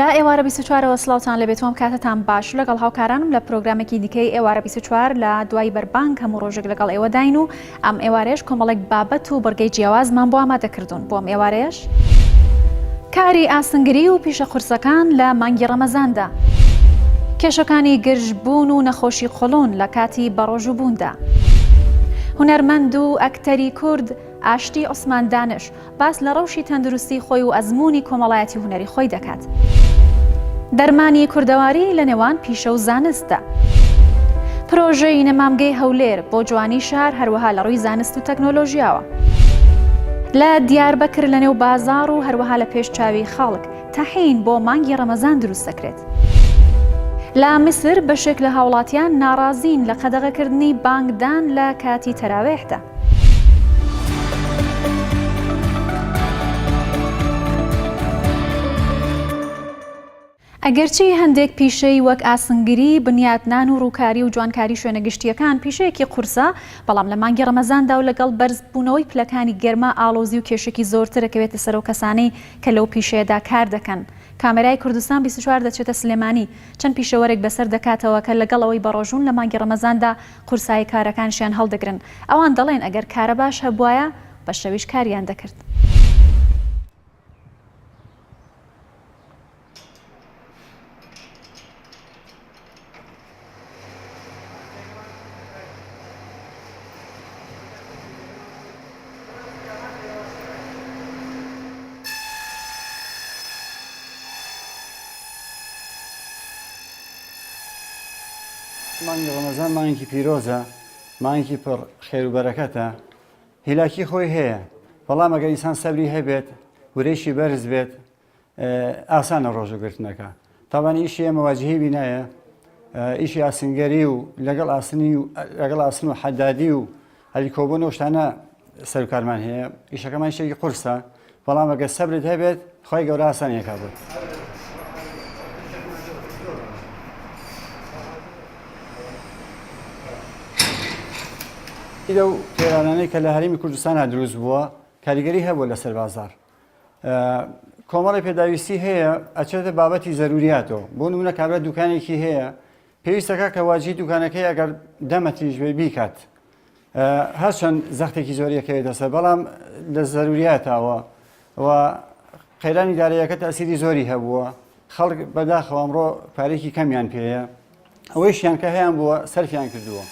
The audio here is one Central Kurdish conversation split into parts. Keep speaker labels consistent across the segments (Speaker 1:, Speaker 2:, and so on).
Speaker 1: لا ئێوارە 24ەوە سڵاوتان لەبێت تۆم کاتتان باش لەگەڵ هاوکارانم لە پرۆگرامێکی دیکەی ئێوارە 24 لە دوای بەربانگ هەموو ڕۆژێک لەگەڵ ئێوە داین و ئەم ئێوارەیەش کۆمەڵێک بابەت و بەرگەی جیاوازمان بۆ ئامادەکردوون بۆ ئەم ئێوارەیەش کاری ئاسنگری و پیشە قورسەکان لە مانگی ڕەمەزاندا، کێشەکانی گرژبوون و نەخۆشی قوڵون لە کاتی بەڕۆژوبووندا، هونەرمەند و ئەکتەری کورد ئاشتی عوسمان دانش باس لە ڕەوشی تەندروستی خۆی و ئەزموونی کۆمەڵایەتی هونەری خۆی دەکات، دەرمانی کوردەواری لە نێوان پیشە و زانستدا، پرۆژەی نەمامگەی هەولێر بۆ جوانی شار هەروەها لە ڕووی زانست و تەکنۆلۆژیاوە، لە دیاربەکر لە نێو بازاڕ و هەروەها لە پێشچاوی خەڵک تەحین بۆ مانگی ڕەمەزان دروست دەکرێت. لە میسر بەشێک لە هاوڵاتیان ناڕازین لە قەدەغەکردنی بانگدان لە کاتی تەراوێحدا. ئەگەرچی هەندێک پیشەی وەک ئاسنگری، بنیاتنان و ڕووکاری و جوانکاری شوێنەگشتیەکان پیشەیەکی قورسە، بەڵام لە مانگی ڕەمەزاندا و لەگەڵ بەرزبوونەوەی پلەکانی گەرما ئاڵۆزی و کێشێکی زۆرتر دەکەوێتە سەر و کەسانەی کە لەو پیشەیەدا کار دەکەن. کامێرای کوردستان 24 دەچێتە سلێمانی چەند پیشەوەرێک بەسەر دەکاتەوە کە لەگەڵەوەی بەڕۆژوون لە مانگی ڕەمەزاندا قورسایی کارەکانشیان هەڵدەگرن. ئەوان دەڵێن ئەگەر کارە باش هەبوایە بە شەویش کاریان دەکرد.
Speaker 2: مانگی ڕەمەزان مانگی پیرۆزە، مانگی پڕ خێر و بەرەکەتە، هیلاکی خۆی هەیە، بەڵام ئەگەر ئینسان سەبری هەبێت، ورێشی بەرز بێت، ئاسانە ڕۆژوگرتنەکە. تاوانی ئیشی ئێمە واجهی بینایە، ئیشی ئاسنگەری و لەگەڵ ئاسن و حەدادی و هەلیکۆبوون و شتانە سەرکارمان هەیە، ئیشەکەمان شتێکی قورسە، بەڵام ئەگەر سەبرت هەبێت خۆی گەورە ئاسانیەکە بێت. ئیدە و پێرانانەی کە لە هەرێمی کوردستانە دروست بووە کاریگەری هەبووە لەسەر بازار. کۆمەڵی پێداویستی هەیە ئەچێتە بابەتی زەروریاتەوە. بۆ نمونە کابرا دوکانێکی هەیە، پێویستەکە کە واجهی دوکانەکەی ئەگەر دەمەتریش بێ بیکات. هەرچەند زەختێکی زۆریەکەوێتە سەر، بەڵام لە زەروریاتەوە و قەیرانی داراییەکە تەسیری زۆری هەبووە. خەڵک بەداخەوە ئەمڕۆ پارێکی کەمیان پێیە، ئەوەیشیان کە هەیەیان بووە سەرفیان کردووە.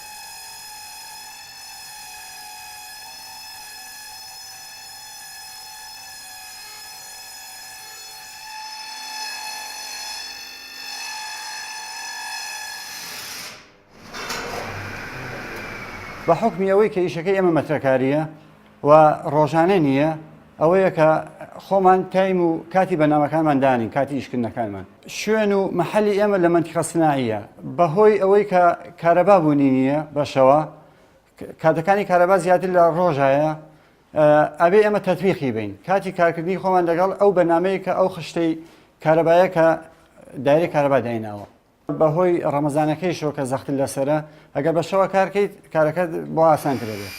Speaker 2: بە حکمی ئەوەی کە ئیشەکەی ئێمە مەترەکاریە و ڕۆژانە نییە، ئەوەیە کە خۆمان تایم و کاتی بەنامەکانمان دانین، کاتی ئیشکردنەکانمان. شوێن و مەحەلی ئێمە لە مەنتیقە سناعیە، بەهۆی ئەوەی کە کارەبا بوونی نییە بەشەوە، کاتەکانی کارەبا زیاتر لە ڕۆژایە، ئەبێ ئێمە تەطبیقی بین کاتی کارکردنی خۆمان لەگەڵ ئەو بەنامەیە کە ئەو خشتەی کارەبایە کە دایرەی کارەبا دایناوە. بەهۆی ڕەمەزانەکەیشەوە کە زەختت لەسرە، ئەگەر بەشەوە کارکەیت کارەکەت بۆ ئاسانتر دەبێت.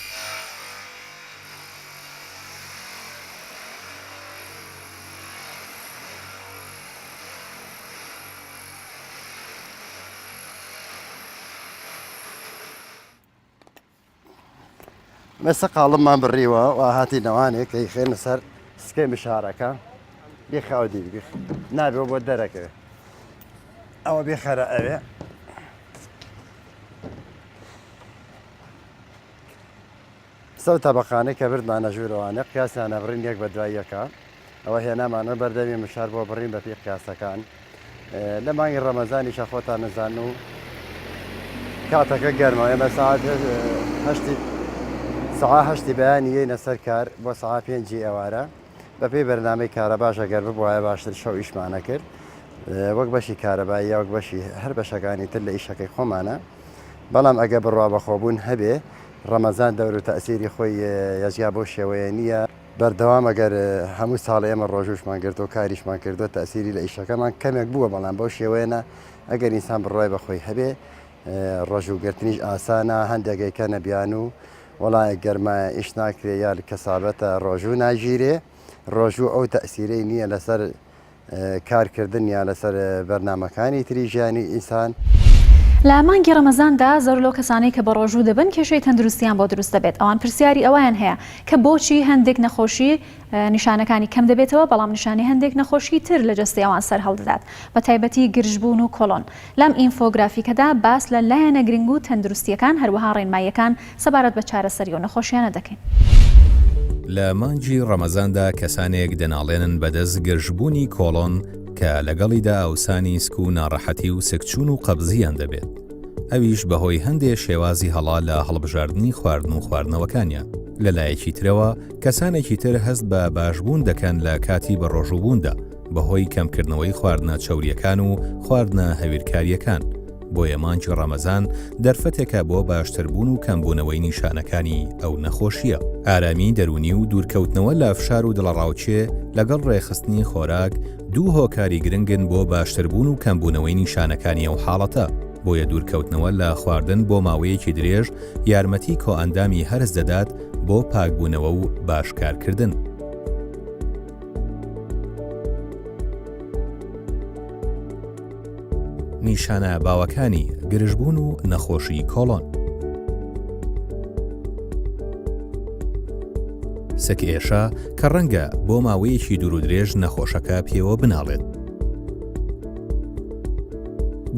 Speaker 3: مەسە قاڵممان بڕیوە و هاتی نەوانێک کە خێنە سەر سکەی مشارەکە بێخاودی نابێ بۆ دەرەکەوێت. ئەوە بێخەرە ئەوێ سەو تەبەقانەی کە بردمانە ژوورەوانە قیاسیانە بڕین یەک بە دواییەکە، ئەوە هێنامانە بەردەوی مشار بۆ بڕین بە پێی قیاسەکان. لە مانگی ڕەمەزانیشە خۆتان نەزان و کاتەکە گەرمەوە، ئێمە سەعات 8 بەیانیەینە سەر کار بۆ سەعات 5 ئێوارە بە پێی بەرنامەی کارە باشە گەر ببووایە باشتر شەو ئیشمانە کرد، وەک بەشی کارەبایی وەک بەشی هەر بەشەکانی تر لە ئیشەکەی خۆمانە. بەڵام ئەگە بڕوا بەخۆبوون هەبێ، ڕەمەزان دەور و تەسیری خۆی یەزیا بۆ شێوەیە نییە. بەردەوام ئەگەر هەموو ساڵی ئێمە ڕۆژوشمان کردو کاریشمان کردو تەسیری لە ئیشەکەمان کەمێک بووە، بەڵام بەو شێوەیەنە ئەگەر ئینسان بڕای بەخۆی هەبێ ڕۆژوگرتنیش ئاسانە، هەندێکێکە نەبیان و وەڵایە گەرمایە ئیش ناکرێ یا کەسابەتە ڕۆژوو ناژیرێ، ڕۆژوو ئەو تەسیرەی نییە لەسەر کارکردن یا لەسەر بەرنامەکانی تری ژیانی ئینسان.
Speaker 1: لە مانگی ڕەمەزاندا زۆر لەو کەسانەی کە بە ڕۆژوو دەبن کێشەی تەندروستیان بۆ دروست دەبێت. ئەوان پرسیاری ئەویان هەیە کە بۆچی هەندێک نەخۆشی نیشانەکانی کەم دەبێتەوە بەڵام نیشانی هەندێک نەخۆشی تر لە جەستی ئەوان سەر هەڵدەدات بە تایبەتی گرژبوون و کۆلۆن. لەم ئینفۆگرافیکەدا باس لە لایەنە گرنگ و تەندروستیەکان هەروەها ڕێنماییەکان سەبارەت بە چارەسەری و نەخۆشیانە دەکەین.
Speaker 4: لە مانگی ڕەمەزاندا کەسانێک دەناڵێنن بەدەست گرژبوونی کۆلۆن کە لەگەڵیدا ئەوسانی سک و ناڕەحەتی و سکچوون و قەبزیان دەبێت. ئەویش بەهۆی هەندێک شێوازی هەڵا لە هەڵبژاردننی خواردن و خواردنەوەکانیان. لەلایەکی ترەوە کەسانێکی تر هەست بە باشبوون دەکەن لە کاتی بە ڕۆژوبووندا بەهۆی کەمکردنەوەی خواردنە چەوریەکان و خواردنە هەویرکاریەکان. بۆیە مانگی ڕەمەزان دەرفەتێکە بۆ باشتربوون و کەمبوونەوەی نیشانەکانی ئەو نەخۆشیە. ئارامی دەرونی و دوورکەوتنەوە لە فشار و دڵەڕاوچێ لەگەڵ ڕێخستنی خۆراک دوو هۆکاری گرنگن بۆ باشتربوون و کەمبوونەوەی نیشانەکانی ئەو حاڵەتە. بۆیە دوورکەوتنەوە لە خواردن بۆ ماوەیەکی درێژ یارمەتی کۆئەندامی هەرس دەدات بۆ پاکبوونەوە و باشکارکردن. نیشانە باوەکانی گرژبوون و نەخۆشی کۆلۆن. سەک ئێشە کە ڕەنگە بۆ ماوەیەکی دوور و درێژ نەخۆشەکە پێوە بناڵێت.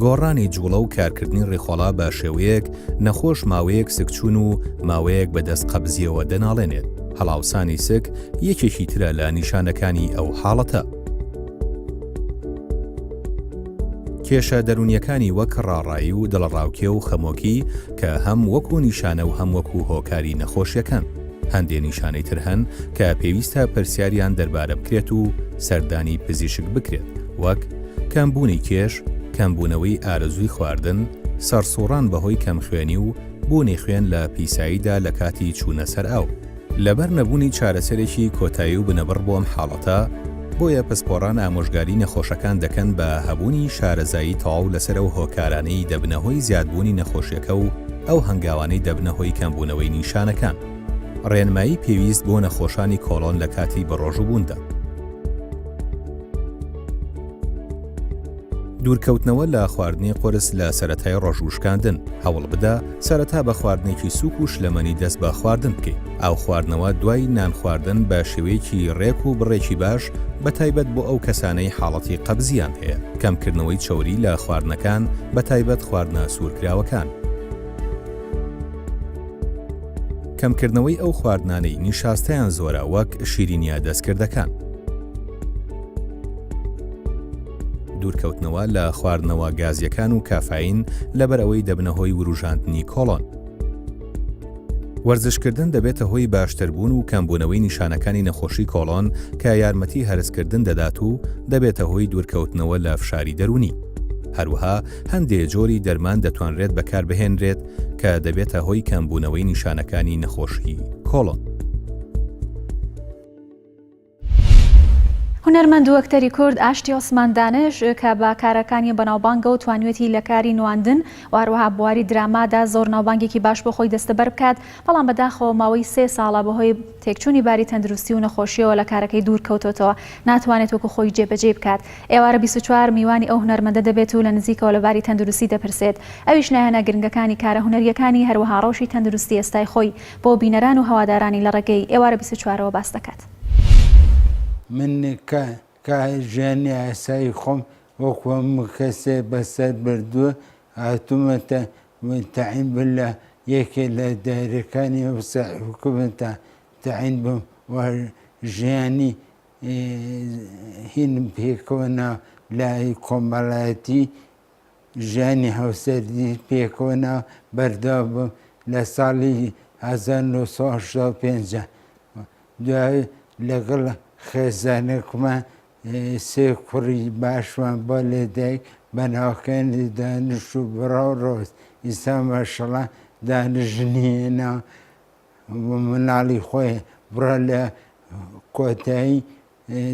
Speaker 4: گۆڕانی جوڵە و کارکردنی ڕێخۆڵا بە شێوەیەک نەخۆش ماوەیەک سکچوون و ماوەیەک بەدەست قەبزیەوە دەناڵێنێت. هەڵاوسانی سک یەکێکی ترە لە نیشانەکانی ئەو حاڵەتە. کێشە دەرونیەکانی وەک ڕاڕایی و دڵڕاوکێ و خەمۆکی کە هەم وەکو نیشانە و هەم وەکو هۆکاری نەخۆشیەکان. هەندێک نیشانەی تر هەن کە پێویستە پرسیاریان دەربارە بکرێت و سەردانی پزیشک بکرێت، وەک کەمبوونی کێش، کەمبوونەوەی ئارەزووی خواردن، سەرسوڕان بەهۆی کەمخوێنی و بوونی خوێن لە پیساییدا لە کاتی چوونە سەر ئاو. لەبەر نەبوونی چارەسەرێکی کۆتایی و بنەبڕ بۆ ئەم حاڵەتە، بۆیە پسپۆڕان ئامۆژگاری نەخۆشەکان دەکەن بە هەبوونی شارەزایی تەواو لەسەر ئەو هۆکارانەی دەبنەهۆی زیادبوونی نەخۆشیەکە و ئەو هەنگاوانەی دەبنەهۆی کەمبوونەوەی نیشانەکان. ڕێنمایی پێویست بۆ نەخۆشانی کۆلۆن لە کاتی بەڕۆژوبووندا. دوورکەوتنەوە لە خواردنی قرس لە سەرەتای ڕۆژوشکاندن. هەوڵ بدە سەرەتا بە خواردنێکی سووک و شلەمەنی دەست بە خواردن بکەیت. ئاو خواردنەوە دوای نان خواردن بە شێوەیەکی ڕێک و بڕێکی باش بە تایبەت بۆ ئەو کەسانەی حاڵەتی قەبزیان هەیە. کەمکردنەوەی چەوری لە خواردنەکان بە تایبەت خواردنە سوورکراوەکان. کەمکردنەوەی ئەو خواردنانەی نیشاستەیان زۆرە وەک شیرینیە دەستکردەکان. دوورکەوتنەوە لە خواردنەوە گازیەکان و کافاین لەبەر ئەوەی دەبنەهۆی وروژاندنی کۆلۆن. وەرزشکردن دەبێتە هۆی باشتربوون و کەمبوونەوەی نیشانەکانی نەخۆشی کۆلۆن کە یارمەتی هەرسکردن دەدات و دەبێتە هۆی دوورکەوتنەوە لە فشاری دەرونی. هەروەها هەندێک جۆری دەرمان دەتوانرێت بەکاربهێنرێت کە دەبێتە هۆی کەمبوونەوەی نیشانەکانی نەخۆشی کۆلۆن.
Speaker 1: هونەرمەند و ئەکتەری کورد ئاشتی عوسمان دانش کە بە کارەکانی بەناوبانگە و توانوێتی لە کاری نواندن و هەروەها بواری درامادا زۆر ناوبانگێکی باش بۆ خۆی دەستەبەر بکات، بەڵام بەداخەوە ماوەی 3 ساڵە بەهۆی تێکچوونی باری تەندروستی و نەخۆشیەوە لە کارەکەی دوور کەوتۆتەوە، ناتوانێت وەکو خۆی جێبەجێ بکات. ئێوارە 24 میوانی ئەو هونەرمەندە دەبێت و لە نزیکەوە لە باری تەندروستی دەپرسێت. ئەویش لایەنە گرنگەکانی کارە هونەریەکانی هەروەها ڕۆژی تەندروستی ئێستای خۆی بۆ بینەران و هەوادارانی لە ڕێگەی ئێوارە 24ەوە باس دەکات.
Speaker 5: من ژیانی ئاسایی خۆم وەکو هەموو کەسێ بەسەر بردووە هاتوومەتە تەعین بن لە یەکێ لە دایرەکانی حکوومەتە تەعین بم و ژیانی هینم پێکەوەنا لای کۆمەڵایەتی ژیانی هاوسەرگیری پێکەوەنا بەردەوام بم لە ساڵی 1985 دوای لەگەڵ خێزانێکمان 3 کوڕی باشمان بۆ لێدایک بەناوەکانی دانش و بڕاو ڕۆز ئیسا ماشەڵڵا دانیژنیێنا مناڵی خۆی بڕە لە کۆتایی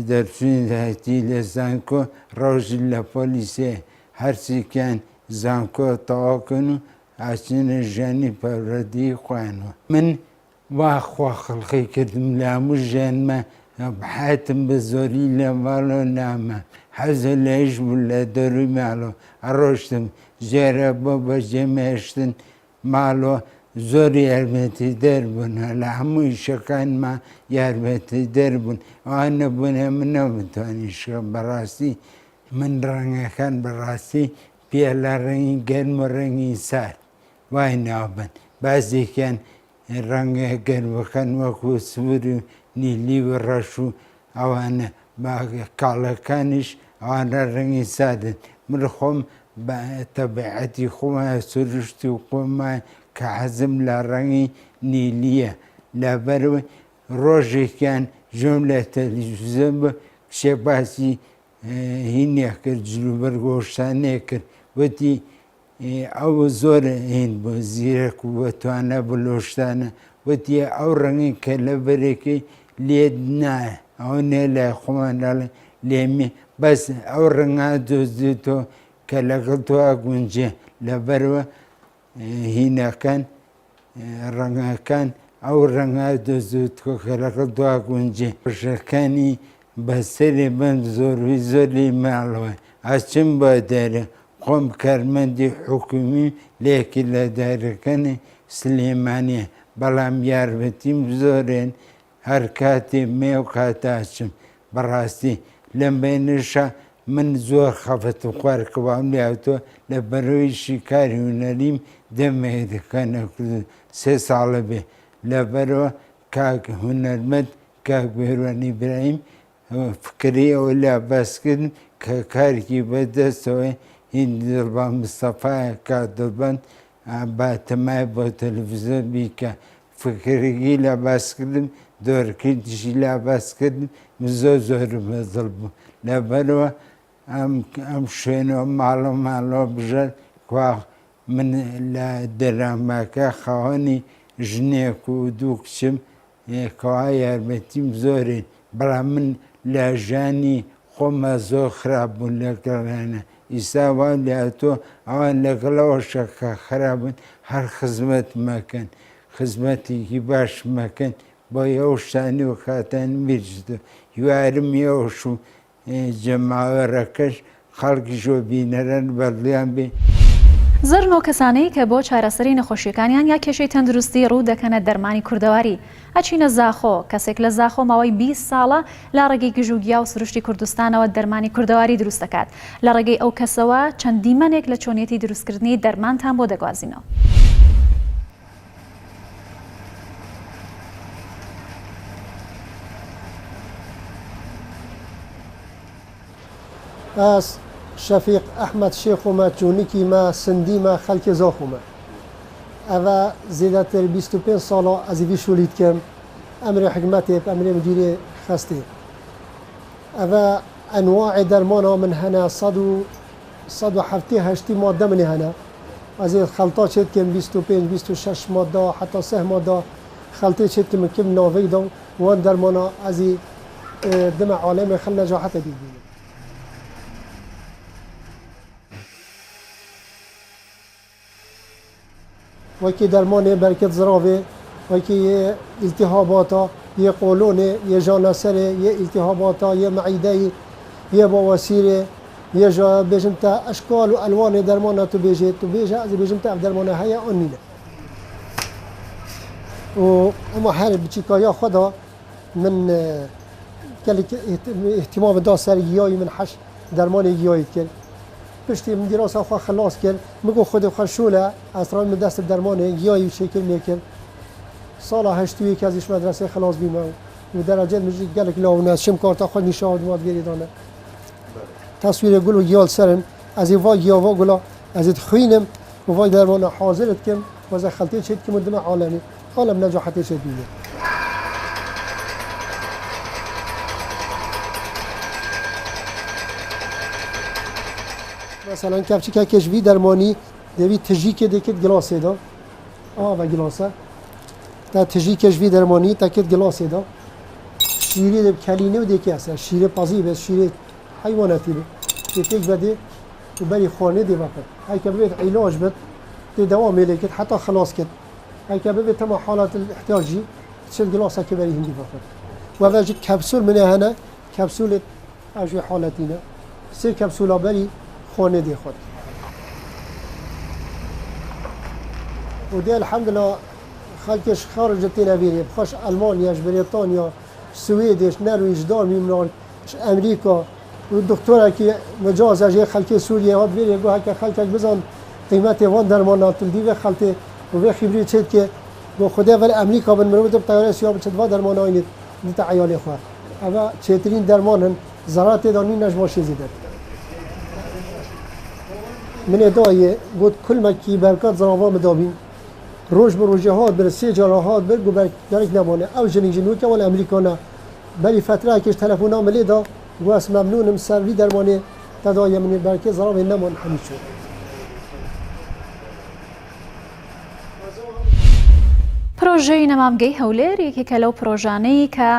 Speaker 5: دەرچوونی داهاتی لە زانکۆ ڕۆژی لە پۆلیسێ هەرچیکیان زانکۆ تەواوکەن و ئاچینە ژیانی پەروەردی خۆیانەوە. من وا خوا خەڵقی کردم لە هەموو ژیانمە حاتم بە زۆری لە ماڵەوە نامە حەزە لەش بوو لە دەروی ماڵەوە ئەڕۆشتم ژێرە بۆ بەجێ مێشتن ماڵەوە زۆر یارمەتی دەربوون لە هەموو ئیشەکانمان یارمەتی دەربوون ئەوان نەبوونە من نەمتوانیشکە بەڕاستی من ڕەنگەکان بەڕاستی پێ لە ڕەنگی گەرم و ڕەنگی سارد وای ناوبن بازێکیان ڕەنگە گەرمەکان وەکو سوور و نیلی و ڕەش و ئەوانە کاڵەکانیش ئەوانە ڕەنگی ساردن من خۆم بە تەبیعەتی خۆمان سروشتی و خۆمان کە حەزم لە ڕەنگی نیلیە لەبەرەوەی ڕۆژێکیان ژۆم لە تەلەڤیزیۆن بە کشێ باسی هینێ کرد جلوبەرگۆشتانێ کرد وتی ئەو زۆر هین بۆ زیرەک و بەتوانە بلۆشتانە وتی ئەو ڕەنگی کە لە بەرێکی لێت نایە ئەو نێ لای خۆمان لێمی بەس ئەو ڕەنگا دۆزیتەوە کە لەگەڵ تۆ ئەگونجێ لەبەرەوە هینەکان ڕەنگەکان ئەو ڕەنگا دۆزیتەوە کە لەگەڵ تۆ ئەگونجێ ڕژەکانی بەسەری بم زۆروی زۆری ماڵەوە ئەچم بە دەرە خۆم کارمەندی حکومی لێکی لە دارەکانی سلێمانیە بەڵام یارمەتیم زۆرێن هەر کاتێ مێ و کاتاچم بەڕاستی لەم بینشە من زۆر خەفەتم خوارکەوام لیاوتۆ لە بەرەوەی شیکاری هونەریم دەمێدەکانە کرد 3 ساڵە بێ لەبەرەوە کاک هونەرمەند کاک بێروانی ئیبراهیم فکری ئەوە لا باسکردن کە کارێکی بەدەستەوە هین دڵبان مستەفایە کات دڵبەند باتەمای بۆ تەلەڤیزیۆن بیکە فکرێکی لا باسکردم دۆرکردیشی لا باسکردن زۆرم بەدڵ بوو لەبەرەوە ئەم شوێنەوە ماڵەوە بژەر کوا من لە دەراماکە خاوەنی ژنێک و 2 کچم کەوا یارمەتیم زۆرین بەڵام من لە ژانی خۆمە زۆر خراپ بوون لەگەڵانە ئیستا وا لاتۆ ئەوان لەگەڵەوە شەکە خراپن هەر خزمەت مەکەن خزمەتێکی باش مەکەن بۆ ئەو شتانی و کاتان میرجدە هیوارم ئێوەش و جەماوەڕەکەش خەڵکیشۆ بینەرەن بەدڵیان بێ
Speaker 1: زۆرنەوە کەسانەی کە بۆ چارەسەری نەخۆشیەکانیان یا کێشەی تەندروستی ڕوو دەکەنە دەرمانی کوردەواری ئەچینە زاخۆ کەسێک لە زاخۆ ماوەی 20 ساڵە لە ڕێگەی گژوگیا و سروشتی کوردستانەوە دەرمانی کوردەواری دروست دەکات لە ڕێگەی ئەو کەسەوە چەندیمەنێک لە چۆنیەتی دروستکردنی دەرمانتان بۆ دەگوازینەوە.
Speaker 6: ئاس شەفیق ئەحمەد شێخۆمە چوونیکی مە سندی مە خەڵکی زاخۆمە ئەڤە زیاتر 25 ساڵە ئەزیوی شولیت کەم ئەمری حکمەتێک ئەمری مدیرێ خەستێ ئەڤە ئەنواعی دەرمانە من هەنا 170 مادە منی هەنا ئەزێ خەڵتا چێت کەم 25-26 مادە حتا 3 مادە خەڵتێ چێت کەم کەم ناوەیدا وان دەرمانە ئەزی دمە عالەمێ خەڵ نەجاحەتە بیبینێ وکی درمان برکت زراوه وکی یه التهاباتا یه قولونه یه جانسره یه التهاباتا یه معیده یه بواسیره یه جا بجمت اشکال و الوان درمان تو بیجه از بجمت درمان های آنینه و اما هر بچیکایا خدا من کلی اهتمام دا سر گیایی من 8 درمان گیایی کرد پشتی من دیراس آخوا خلاص کرد مگو خود خشوله اسرائیل من دست درمانه گیایی شکل میکرد سال 81 که ازش مدرسه خلاص بیمه و درجه مجید گلک لاونه شم کارتا خود نشاهد ماد گریدانه تصویر گل و گیال سرم از این وای گیاوا گلا از این خوینم و وای درمان حاضرت کم و از خلطه چید که مدام عالمی عالم نجاحتی چید بیده مثلا کفچی که کشوی درمانی دوی تجیک دکت گلاسه دا و گلاسه تا تجیک کشوی درمانی تکت گلاسه دا شیره دب کلینه و دیکی هست شیره پازی بس شیره حیواناتی بید دیتیک بده و بری خانه دی وقت هی که ببید علاج بد دی دوام میلکت حتی خلاص کد هی که ببید تمام حالات الاحتیاجی شد گلاسه که بری هندی وقت و وجه کپسول منه هنه کپسول اجوی حالتینه 3 کپسولا بری خانه دی خود و دی الحمدلله خلکش خارج تنویری بخش آلمانیاش بریتانیا سوئدش نرویج دانمارک امریکا و دکتر که مجاز از خلک سوریه ها بیاری گوه که خلک بزن قیمت وان درمانات دیو خلته و به خبری چید که گو خدا ولی امریکا بن مربوط به تیاره سیاه بچد و درمان آینید دیتا عیالی خواه اما چیترین درمانن زرات دانی نجماشی زیده من ادایه گود کل مکی برکات زراوا مدابین روز به روزه هات بر 3 جراحات بر گوبر درک نمانه او جنو که ولی امریکا نه بلی فتره کش تلفن عملی دا گوس ممنونم سروی درمانه تدایی من برکه زراوا نمان همین شد
Speaker 1: پرۆژەی نەمامگەی هەولێر یەکێکە لەو پرۆژانەی کە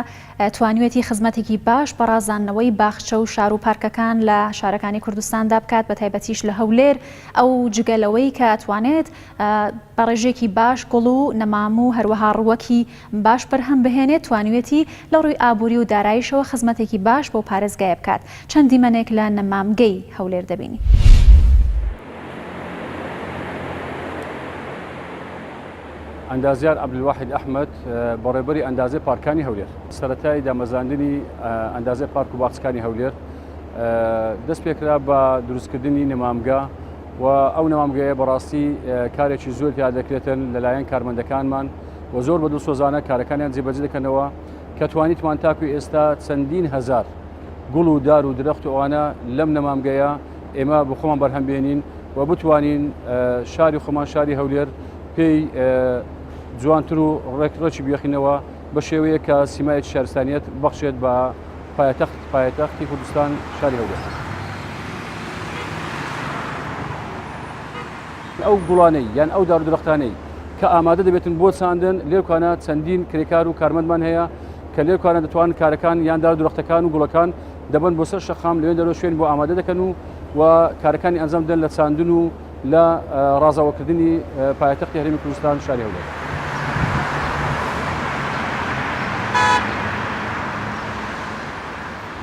Speaker 1: توانیوێتی خزمەتێکی باش بەڕازاندنەوەی باخچە و شار و پارکەکان لە شارەکانی کوردستاندا بکات بە تایبەتیش لە هەولێر ئەو جگەلەوەی کە ئەتوانێت بە ڕێژێکی باش گوڵ و نەمام و هەروەها ڕووەکی باش بەرهەم بهێنێت توانیوێتی لە ڕووی ئابووری و داراییشەوە خزمەتێکی باش بۆ پارێزگایە بکات چەند دیمەنێک لە نەمامگەی هەولێر دەبینی.
Speaker 7: ئەندازیار عەبدولواحید ئەحمەد بەڕێبەری ئەندازەی پارکانی هەولێر سەرەتای دامەزاندنی ئەندازەی پارک و باخچەکانی هەولێر دەست پێکرا بە دروستکردنی نەمامگە و ئەو نەمامگەیە بەڕاستی کارێکی زۆر پیا دەکرێتن لەلایەن کارمەندەکانمان و زۆر بە دڵسۆزانە کارەکانیان جێبەجێ دەکەنەوە کە توانیتمان تاکوی ئێستا چەندین هەزار گوڵ و دار و درەخت و ئەوانە لەم نەمامگەیە ئێمە بە خۆمان بەرهەم بێنین و بتوانین شاری خۆمان شاری هەولێر پێی جوانتر و ڕێکڕێکی بیەخینەوە بە شێوەیە کە سیمایەکی شارستانیەت بەخشێت بە پایتەختی کوردستان شاری هەولێر. ئەو گوڵانەی یان ئەو دار و درەختانەی کە ئامادە دەبێتن بۆ چاندن لێرکانە چەندین کرێکار و کارمەندمان هەیە کە لێرکانە دەتوان کارەکان یان دار و درەختەکان و گوڵەکان دەبن بۆ سەر شەقام لەوێن دەرەوە شوێن بۆ ئامادە دەکەن و کارەکانی ئەنجام دەن لە چاندن و لە ڕازاوەکردنی پایتەختی هەرێمی کوردستان شاری هەولێر.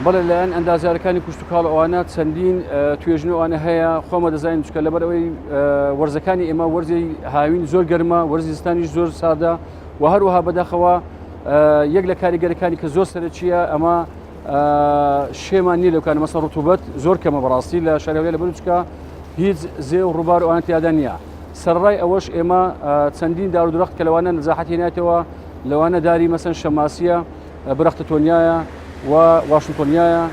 Speaker 7: بەڵێ لەلایەن ئەندازیارەکانی کوشت و کاڵ ئەوانە چەندین توێژنە ئەوانە هەیە خۆمە دەزانین چکە لەبەر ئەوەی وەرزەکانی ئێمە وەرزی هاوین زۆر گەرمە وەرزی زستانیش زۆر ساردە و هەروەها بەداخەوە یەک لە کاریگەرەکانی کە زۆر سەرەکیە ئەمە شێمان نییە لەوکانە مەسە ڕوتوبەت زۆر کەمە بەڕاستی لە شاری هەولێر لەبەر چکە هیچ زێ و ڕووبار ئەوان تیادا نییە سەرڕای ئەوەش ئێمە چەندین دار و درەخت کە لەوانە نزاحەتی هێنایەتەوە لەوانە داری مەسەن شەماسیە برەختە تۆنیایە و واشنتۆنیایە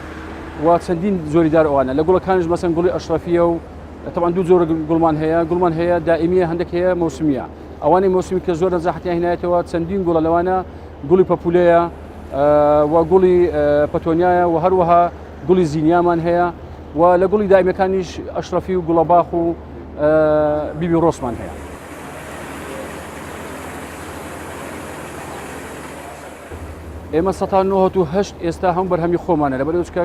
Speaker 7: و چەندین زۆری دار ئەوانە لە گوڵەکانش مەسەن گوڵی ئەشرەفیە و تەمان دوو زۆر گوڵمان هەیە دائیمیە هەندێک هەیە مەوسمیە ئەوانەی مەوسمی کە زۆر نزاحەتی هێنایەتەوە چەندین گوڵە لەوانە گوڵی پەپولەیە و گوڵی پەتۆنیایە و هەروەها گوڵی زینیامان هەیە و لە گوڵی دائیمەکانیش ئەشرەفی و گوڵەباخ و بیبی ڕۆسمان هەیە. ئێمە 1970 ئێستا هەم بەرهەمی خۆمانە لەبەرەوە چکە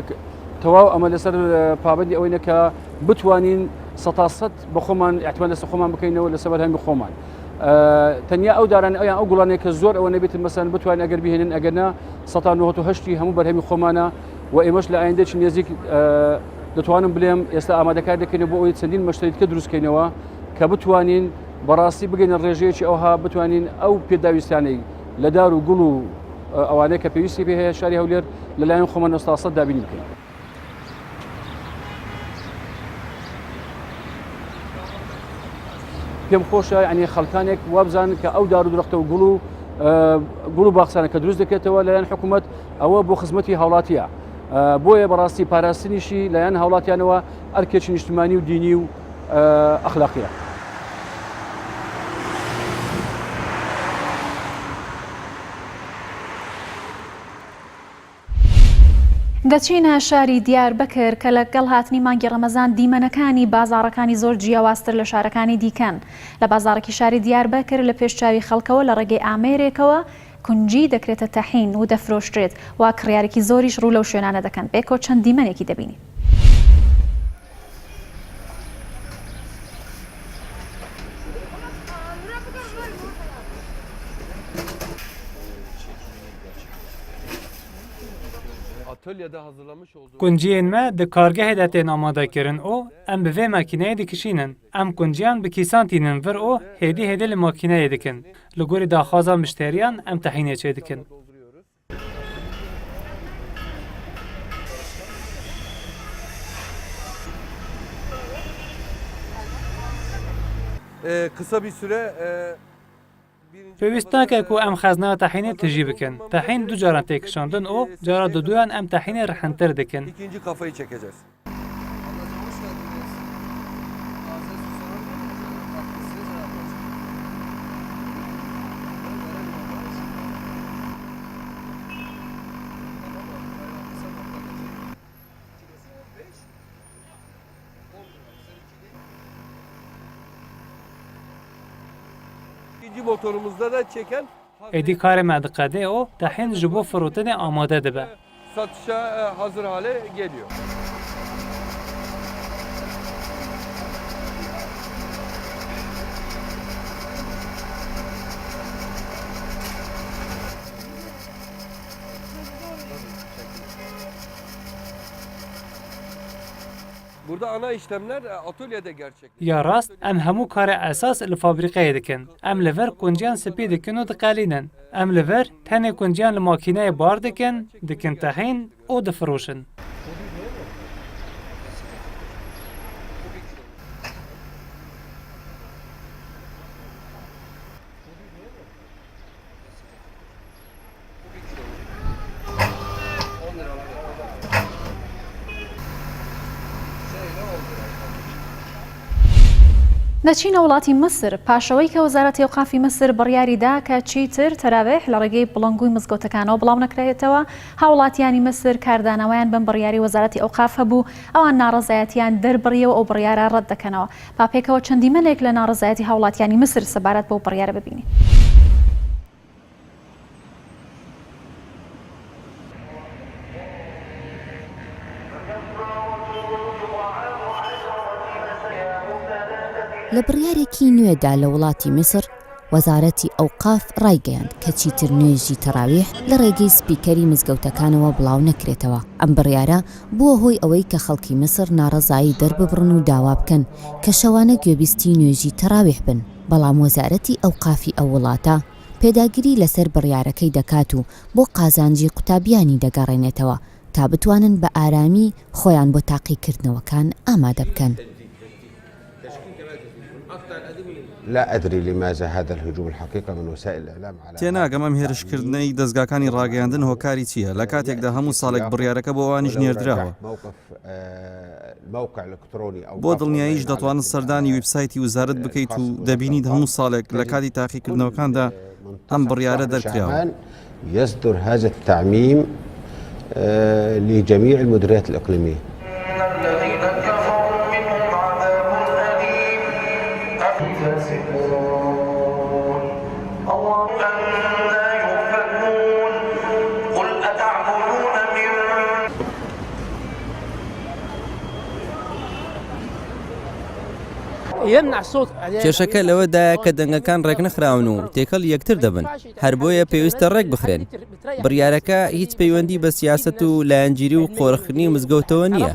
Speaker 7: تەواو ئەمە لەسەر پابەندی ئەوەی نەکە بتوانین 100% بە خۆمان احتیمال لەسەر خۆمان بکەینەوە لەسەر بەرهەمی خۆمان. تەنیا ئەو داران ئەویان ئەو گوڵانەیە کە زۆر ئەوە نەبێت مەسەن بتوانین ئەگەر بهێنن ئەگەرنا 1970 هەموو بەرهەمی خۆمانە و ئێمەش لە ئایندەی نێزیک دەتوانم بڵێم ئێستا ئامادەکار دەکەینەوە بۆ ئەوەی چەندین مەشتریتکە دروستکەینەوە کە بتوانین بەڕاستی بگەینە ڕێژەیەکی ئەوها بتوانین ئەو پێداویستانەی لە دار و گوڵ و ئەوانەیە کە پێویستی پێ هەیە شاری هەولێر لەلایەن خۆمان 90% دابینی بکەین. پێم خۆشە ینی خەڵکانێک وابزانن کە ئەو دار و درەختە و گوڵ و باخچانە کە دروست دەکرێتەوە لەلایەن حکوومەت ئەوە بۆ خزمەتی هاوڵاتیە بۆیە بەڕاستی پاراستنیشی لایەن هاوڵاتیانەوە ئەرکێکی نیشتمانی و دینی و ئەخلاقیە.
Speaker 1: دەچینە شاری دیاربەکر کە لەگەڵ هاتنی مانگی ڕەمەزان دیمەنەکانی بازاڕەکانی زۆر جیاوازتر لە شارەکانی دیکەن لە بازاڕێکی شاری دیاربەکر لە پێشچاوی خەڵکەوە لە ڕێگەی ئامێرێکەوە کونجی دەکرێتە تەحین و دەفرۆشترێت وا کڕیارێکی زۆریش ڕوو لەو شوێنانە دەکەن بێکۆ چەند دیمەنێکی دەبینی.
Speaker 8: Kunciyên me di kargehê de tên amadekirin û em bi vê makîneyê dikişînin. Em kunciyan bi kîsantînin vir û hêdî hêdî li makîneyê dikin. Li gorî daxwaza müşteriyan em tehînê çê dikin.
Speaker 9: Kısa bir süre
Speaker 8: Pêwîst nake ku em xezneya tehînê tijî bikin. Tehîn du caran têkişandin û cara duyan em tehînê rihintir dikin.
Speaker 9: ikinci kafayı çekeceğiz. İkinci motorumuzda da çeken
Speaker 8: Êdî karê me diqede û tehîn ji bo firotinê amade dibe.
Speaker 9: satışa hazır hale geliyor. Burada ana işlemler atölyede gerçekleşiyor.
Speaker 8: Ya rast em hemû karê esas li fabrîqeyê dikin. Em li vir kunciyan spî dikin û diqelînin. Em li vir tenê kunciyan li makîneyê bar dikin tehîn û difiroşin.
Speaker 1: دەچینە وڵاتی مسر پاشەوەی کە وەزارەتی ئەوقافی مسر بڕیاریدا کە چیتر تەراویح لە ڕێگەی بڵنگوی مزگەوتەکانەوە بڵاو نەکرێتەوە هاوڵاتیانی مسر کاردانەوەیان بەم بڕیاری وەزارەتی ئەوقاف هەبوو ئەوان ناڕەزایەتیان دەربڕیەوە ئەو بڕیارە ڕەت دەکەنەوە پاپێکەوە چەندیمەنێک لە ناڕەزایەتی هاوڵاتیانی مسر سەبارەت بەو بڕیارە ببینی.
Speaker 10: لە بڕیارێکی نوێدا لە وڵاتی میسر وەزارەتی ئەوقاف ڕایگەیاند کە چیتر نوێژی تەراویح لە ڕێگەی سپیکەری مزگەوتەکانەوە بڵاو نەکرێتەوە. ئەم بڕیارە بووە هۆی ئەوەی کە خەڵکی مسر ناڕەزایی دەرببڕن و داوا بکەن کە شەوانە گوێبیستی نوێژی تەراویح بن. بەڵام وەزارەتی ئەوقافی ئەو وڵاتە پێداگیری لەسەر بڕیارەکەی دەکات و بۆ قازانجی قوتابیانی دەگەڕێنێتەوە تا بتوانن بە ئارامی خۆیان بۆ تاقیکردنەوەکان ئامادە بکەن.
Speaker 11: لا أدري لماذا هذا الهجوم الحقيقة من وسائل الإعلام على
Speaker 12: تێناگەم ئەم هێرشکردنەی دەستگاکانی ڕاگەیاندن هۆکاری چییە لە کاتێکدا هەموو ساڵێک بڕیارەکە بۆ ئەوانیش نێردراوە بۆ دڵنیاییش دەتوانن سەردانی ویبسایتی وزارەت بکەیت و دەبینیت هەموو ساڵێک لە کاتی تاقیکردنەوەکاندا ئەم بڕیارە دەرکراوە.
Speaker 11: يصدر هذا التعميم لجميع المديريات الإقليمية.
Speaker 13: کێشەکە لەوەدایە کە دەنگەکان ڕێک نەخراون و تێکەڵ یەکتر دەبن هەر بۆیە پێویستە ڕێک بخرێن. بڕیارەکە هیچ پەیوەندی بە سیاسەت و لایەنگیری و قۆڕخنی مزگەوتەوە نییە.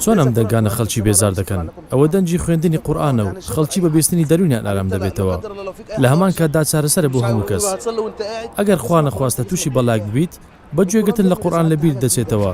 Speaker 14: چۆن ئەم دەنگانە خەڵکی بێزار دەکەن ئەوە دەنجی خوێندنی قورئانە و خەڵکی بە بیستنی دەروونیان ئارام دەبێتەوە لە هەمان کاتدا چارەسەرە بۆ هەموو کەس ئەگەر خوا نەخواستە تووشی بەڵاک ببیت بە گوێگرتن لە قورئان لەبیر دەچێتەوە.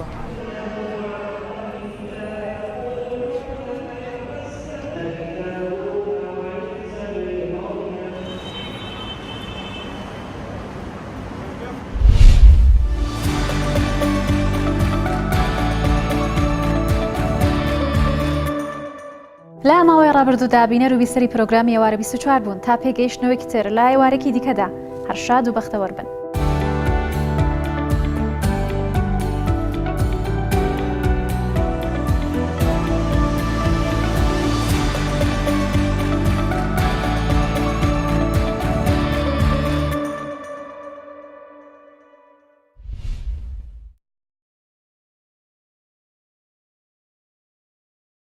Speaker 1: لا ماوەی ڕابردوودا بینەر و بیسەری پرۆگرامی ئێوارە 24 بوون تا پێگەیشتنەوەی تر لای ئێوارێکی دیکەدا هەر شاد و بەختەوەربن.